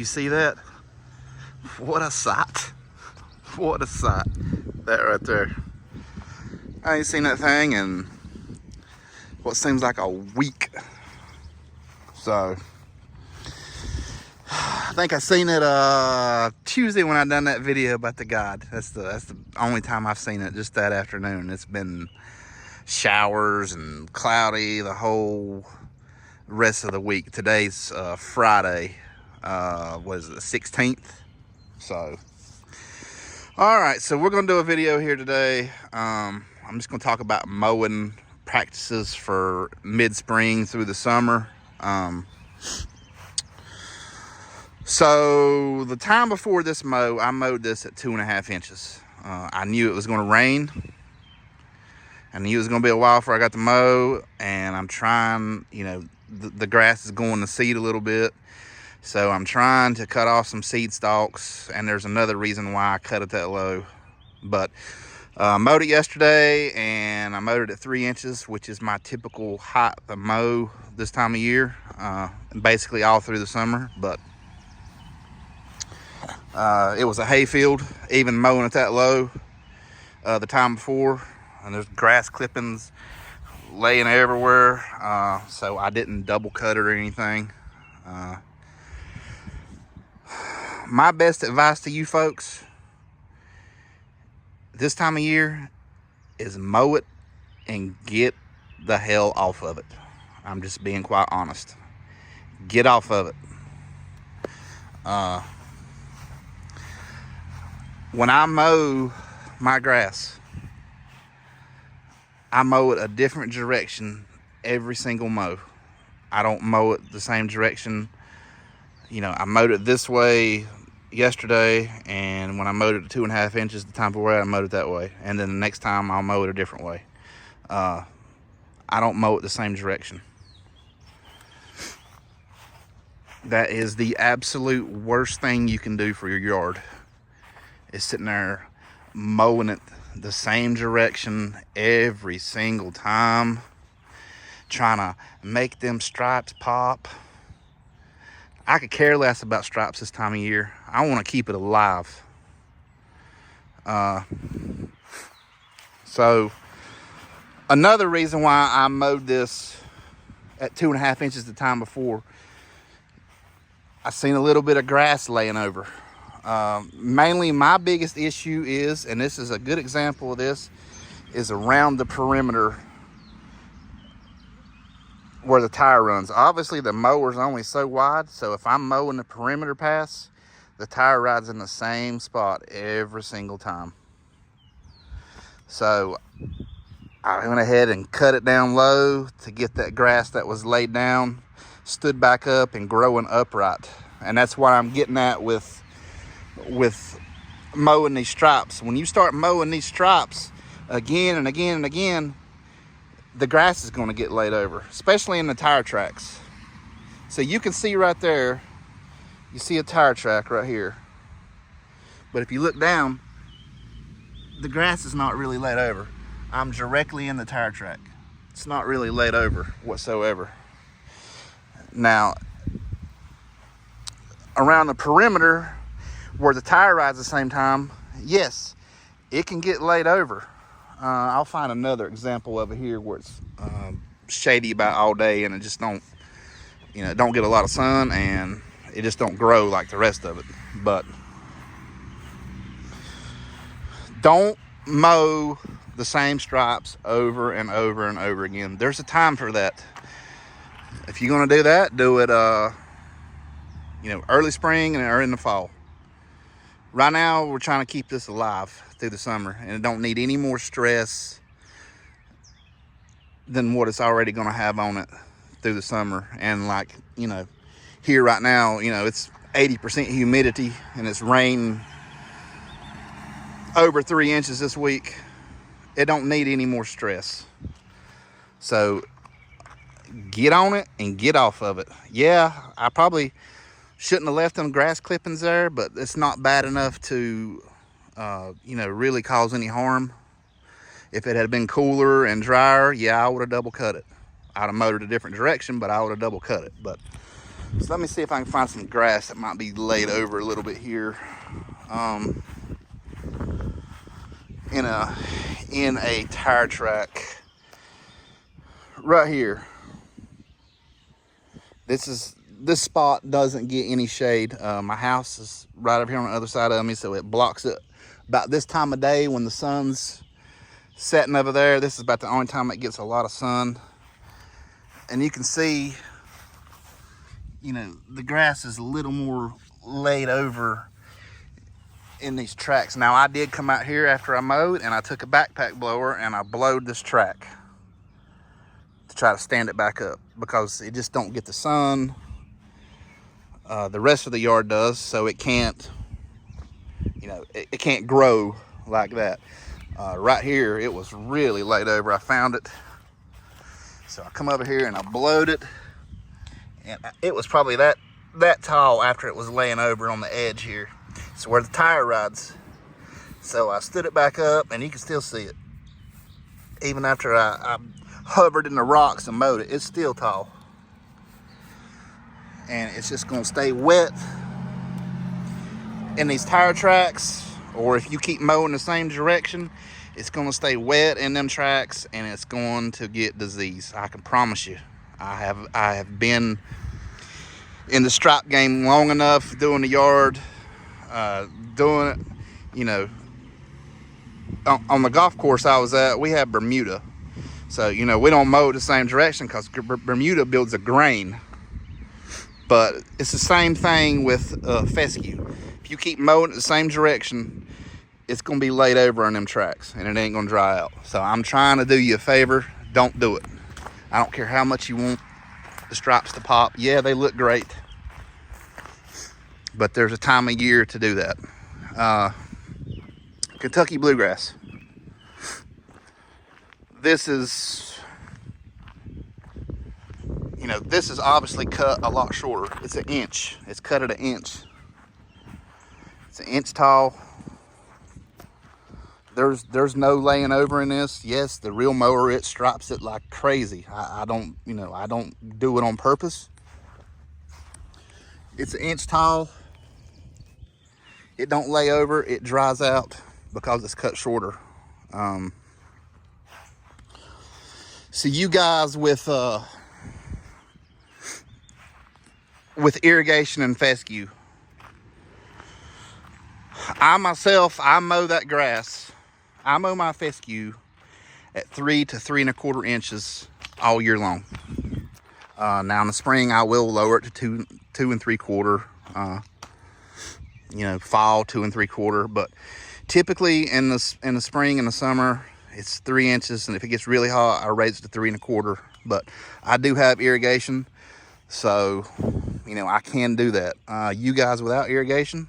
you see that? What a sight. What a sight. That right there. I ain't seen that thing in what seems like a week. So I think I seen it Tuesday when I done that video about the guide. That's the only time I've seen it, just that afternoon. It's been showers and cloudy the whole rest of the week. Today's Friday, what is it, the 16th? So all right, so we're gonna do a video here today. I'm just gonna talk about mowing practices for mid-spring through the summer. So the time before this mow, I mowed this at 2.5 inches. I knew it was gonna rain. I knew it was gonna be a while before I got to mow, and I'm trying, you know, the grass is going to seed a little bit. So I'm trying to cut off some seed stalks, and there's another reason why I cut it that low. But mowed it yesterday, and I mowed it at 3 inches, which is my typical height to mow this time of year, basically all through the summer. But it was a hay field, even mowing it that low the time before, and there's grass clippings laying everywhere, so I didn't double cut it or anything. My best advice to you folks this time of year is mow it and get the hell off of it. I'm just being quite honest. Get off of it. When I mow my grass, I mow it a different direction every single mow. I don't mow it the same direction. You know, I mowed it this way yesterday, and when I mowed it at 2.5 inches the time before, I mowed it that way. And then the next time I'll mow it a different way. I don't mow it the same direction. That is the absolute worst thing you can do for your yard, is sitting there mowing it the same direction every single time, trying to make them stripes pop. I could care less about stripes this time of year. I want to keep it alive. So another reason why I mowed this at 2.5 inches the time before, I seen a little bit of grass laying over. Mainly my biggest issue is, and this is a good example of this, is around the perimeter where the tire runs. Obviously the mower's only so wide, so if I'm mowing the perimeter pass, the tire rides in the same spot every single time. So I went ahead and cut it down low to get that grass that was laid down stood back up and growing upright. And that's what I'm getting at with mowing these stripes. When you start mowing these stripes again and again and again, the grass is going to get laid over, especially in the tire tracks. So you can see right there, you see a tire track right here. But if you look down, the grass is not really laid over. I'm directly in the tire track. It's not really laid over whatsoever. Now, around the perimeter where the tire rides at the same time, yes, it can get laid over. I'll find another example of it here where it's shady about all day, and it just don't get a lot of sun, and it just don't grow like the rest of it. But don't mow the same stripes over and over and over again. There's a time for that. If you're gonna do that, do it early spring or in the fall. Right now, we're trying to keep this alive through the summer, and it don't need any more stress than what it's already going to have on it through the summer. And here right now, it's 80% humidity, and it's rained over 3 inches this week. It don't need any more stress. So get on it and get off of it. Yeah, I probably shouldn't have left them grass clippings there, but it's not bad enough to, really cause any harm. If it had been cooler and drier, yeah, I would have double cut it. I'd have mowed it a different direction, but I would have double cut it. But So let me see if I can find some grass that might be laid over a little bit here. In a tire track right here. This spot doesn't get any shade. My house is right over here on the other side of me, so it blocks it. About this time of day when the sun's setting over there, this is about the only time it gets a lot of sun. And you can see, you know, the grass is a little more laid over in these tracks. Now, I did come out here after I mowed, and I took a backpack blower and I blowed this track to try to stand it back up, because it just don't get the sun. The rest of the yard does, so it can't, you know, it can't grow like that. Right here, it was really laid over. I found it. So I come over here and I blowed it, and it was probably that tall after it was laying over on the edge here. It's where the tire rides. So I stood it back up, and you can still see it. Even after I hovered in the rocks and mowed it, it's still tall. And it's just gonna stay wet in these tire tracks, or if you keep mowing the same direction, it's gonna stay wet in them tracks, and it's going to get disease. I can promise you. I have been in the stripe game long enough, doing the yard, doing it, you know. On the golf course I was at, we have Bermuda. So, you know, we don't mow the same direction because Bermuda builds a grain. But it's the same thing with fescue. If you keep mowing it the same direction, it's going to be laid over on them tracks, and it ain't going to dry out. So I'm trying to do you a favor. Don't do it. I don't care how much you want the stripes to pop. Yeah, they look great, but there's a time of year to do that. Kentucky bluegrass. This is, you know, this is obviously cut a lot shorter. It's an inch. It's cut at an inch. It's an inch tall. There's no laying over in this. Yes, the real mower, it stripes it like crazy. I don't, you know, I don't do it on purpose. It's an inch tall. It don't lay over. It dries out because it's cut shorter. So you guys with irrigation and fescue, I myself, I mow that grass. I mow my fescue at 3 to 3 1/4 inches all year long. Now in the spring, I will lower it to 2 3/4. You know, fall 2 3/4. But typically in the spring and the summer, it's 3 inches, and if it gets really hot, I raise it to 3 1/4. But I do have irrigation, so you know I can do that. You guys without irrigation,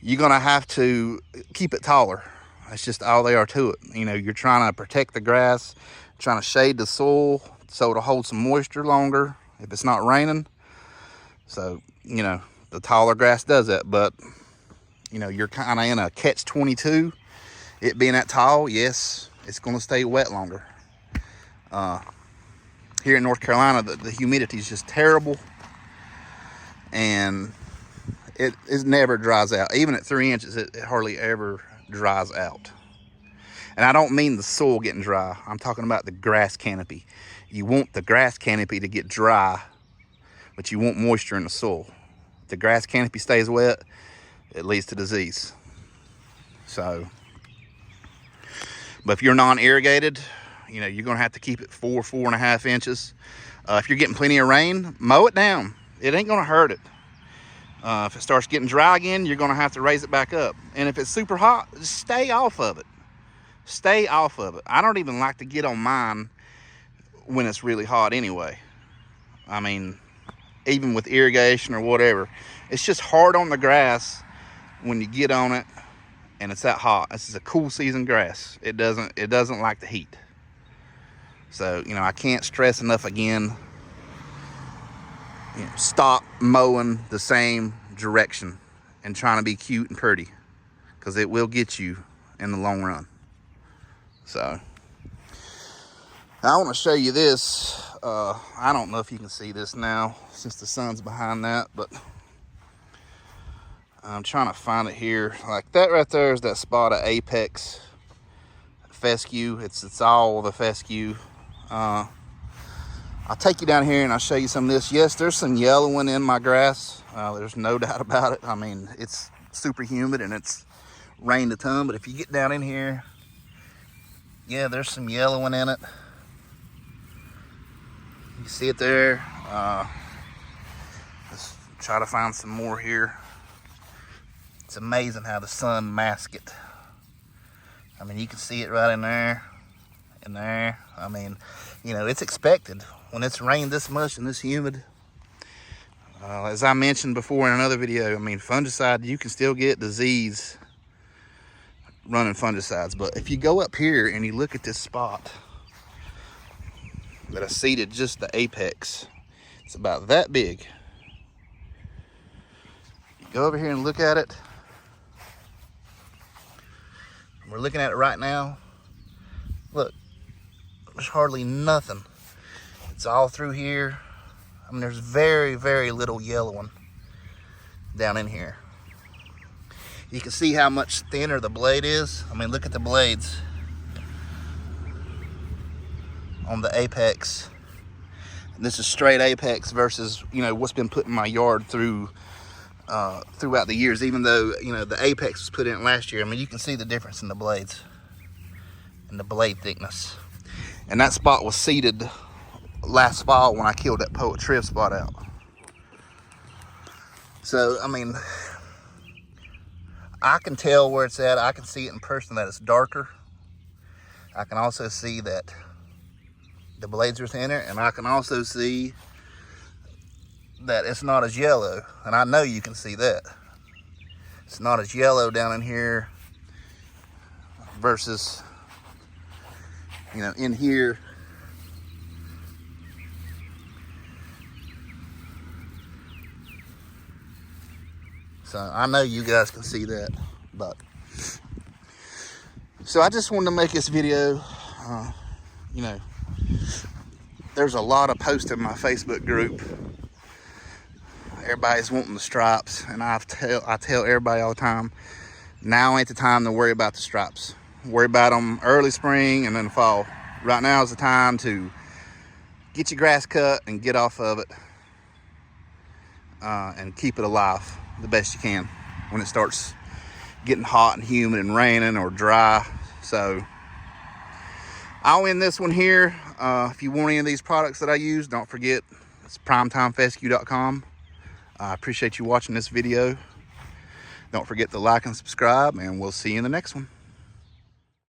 you're gonna have to keep it taller. That's just all they are to it. You know, you're trying to protect the grass, trying to shade the soil so it'll hold some moisture longer if it's not raining. So, you know, the taller grass does that, but you know, you're kind of in a catch-22. It being that tall, yes, it's going to stay wet longer. Here in North Carolina, the humidity is just terrible, and it never dries out. Even at 3 inches, it hardly ever dries out. And I don't mean the soil getting dry. I'm talking about the grass canopy. You want the grass canopy to get dry, but you want moisture in the soil. If the grass canopy stays wet, it leads to disease. So, but if you're non-irrigated, you know, you're going to have to keep it 4 1/2 inches. If you're getting plenty of rain, mow it down. It ain't going to hurt it. If it starts getting dry again, you're going to have to raise it back up. And if it's super hot, just stay off of it. Stay off of it. I don't even like to get on mine when it's really hot anyway. I mean, even with irrigation or whatever, it's just hard on the grass when you get on it and it's that hot. This is a cool season grass. It doesn't like the heat. So, you know, I can't stress enough again, you know, stop mowing the same direction and trying to be cute and pretty, because it will get you in the long run. So I want to show you this. I don't know if you can see this now since the sun's behind that, but I'm trying to find it here. Like that right there is that spot of apex fescue. It's all the fescue. I'll take you down here and I'll show you some of this. Yes, there's some yellowing in my grass. There's no doubt about it. I mean, it's super humid and it's rained a ton, but if you get down in here, yeah, there's some yellowing in it. You see it there. Let's try to find some more here. It's amazing how the sun masks it. I mean, you can see it right in there, in there. I mean, you know, it's expected when it's rained this much and this humid. As I mentioned before in another video, I mean, fungicide, you can still get disease running fungicides. But if you go up here and you look at this spot that I seeded just the apex, it's about that big. You go over here and look at it. We're looking at it right now. Look, there's hardly nothing. It's all through here. I mean, there's very, very little yellowing down in here. You can see how much thinner the blade is. I mean, look at the blades on the apex. And this is straight apex versus, you know, what's been put in my yard throughout the years. Even though, you know, the apex was put in last year, I mean, you can see the difference in the blades and the blade thickness. And that spot was seeded last fall when I killed that Poet Triv spot out. So, I mean, I can tell where it's at. I can see it in person that it's darker. I can also see that the blades are thinner, and I can also see that it's not as yellow. And I know you can see that. It's not as yellow down in here versus, you know, in here. So I know you guys can see that, but so I just wanted to make this video. You know, there's a lot of posts in my Facebook group. Everybody's wanting the stripes, and I tell everybody all the time, now ain't the time to worry about the stripes. Worry about them early spring and then fall. Right now is the time to get your grass cut and get off of it, and keep it alive the best you can when it starts getting hot and humid and raining or dry. So I'll end this one here. If you want any of these products that I use, don't forget, it's primetimefescue.com. I appreciate you watching this video. Don't forget to like and subscribe, and we'll see you in the next one.